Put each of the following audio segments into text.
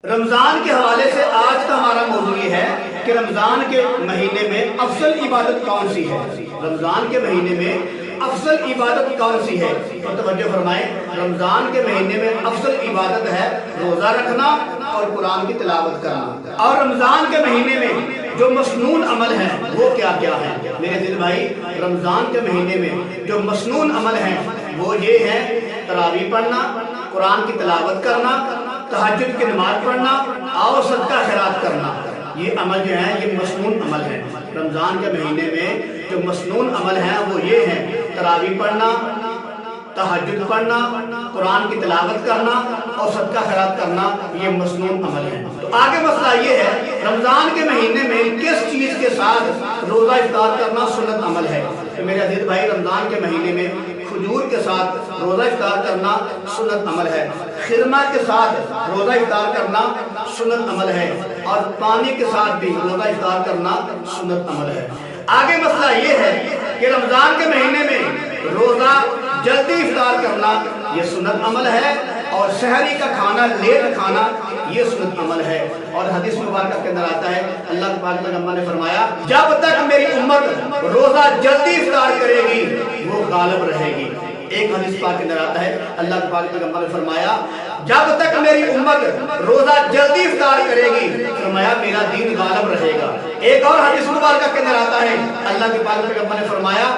رمضان کے حوالے سے آج کا ہمارا موضوع یہ ہے کہ رمضان کے مہینے میں افضل عبادت کون سی ہے۔ رمضان کے مہینے میں افضل عبادت کون سی ہے؟ اور توجہ فرمائیں، رمضان کے مہینے میں افضل عبادت ہے روزہ رکھنا اور قرآن کی تلاوت کرنا۔ اور رمضان کے مہینے میں جو مسنون عمل ہے وہ کیا کیا ہے؟ میرے دل بھائی، رمضان کے مہینے میں جو مسنون عمل ہیں وہ یہ ہے: تراویح پڑھنا، قرآن کی تلاوت کرنا، تہجد کی نماز پڑھنا اور صدقہ خیرات کرنا۔ یہ عمل جو ہیں یہ مسنون عمل ہے۔ رمضان کے مہینے میں جو مسنون عمل ہیں وہ یہ ہیں: تراویح پڑھنا، تہجد پڑھنا، قرآن کی تلاوت کرنا اور صدقہ خیرات کرنا، یہ مسنون عمل ہے۔ تو آگے مسئلہ یہ ہے، رمضان کے مہینے میں کس چیز کے ساتھ روزہ افطار کرنا سنت عمل ہے؟ تو میرے عزیز بھائی، رمضان کے مہینے میں کھجور کے ساتھ روزہ افطار کرنا سنت عمل ہے، خرمہ کے ساتھ روزہ افطار کرنا سنت عمل ہے، اور پانی کے ساتھ بھی روزہ افطار کرنا سنت عمل ہے۔ آگے مسئلہ یہ ہے کہ رمضان کے مہینے میں روزہ جلدی افطار کرنا یہ سنت عمل ہے، اور سحری کا کھانا لیٹ کھانا یہ سنت عمل ہے۔ اور حدیث مبارکہ کے اندر آتا ہے، اللہ پاک پیغمبر نے فرمایا، جب تک میری امت روزہ جلدی افطار کرے گی وہ غالب رہے گی۔ ایک حدیث پاک کے اندر آتا ہے، اللہ پاک پیغمبر نے فرمایا، جب تک میری امت روزہ جلدی افطار کرے گی فرمایا میرا دین غالب رہے گا۔ ایک اور حدیث مبارکہ کے اندر آتا ہے، اللہ کے پاک پیغمبر نے فرمایا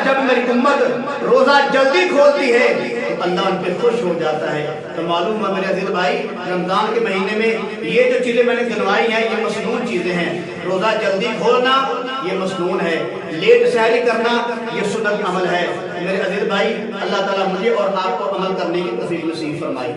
جب میری امت روزہ جلدی کھولتی ہے تو اللہ ان پہ خوش ہو جاتا ہے۔ تو معلوم ہے میرے عزیز بھائی، رمضان کے مہینے میں یہ جو چیزیں میں نے گنوائی ہیں یہ مسنون چیزیں ہیں۔ روزہ جلدی کھولنا یہ مسنون ہے، لیٹ سحری کرنا یہ سنت عمل ہے۔ میرے عزیز بھائی، اللہ تعالیٰ مجھے اور آپ کو عمل کرنے کی توفیق نصیب فرمائے۔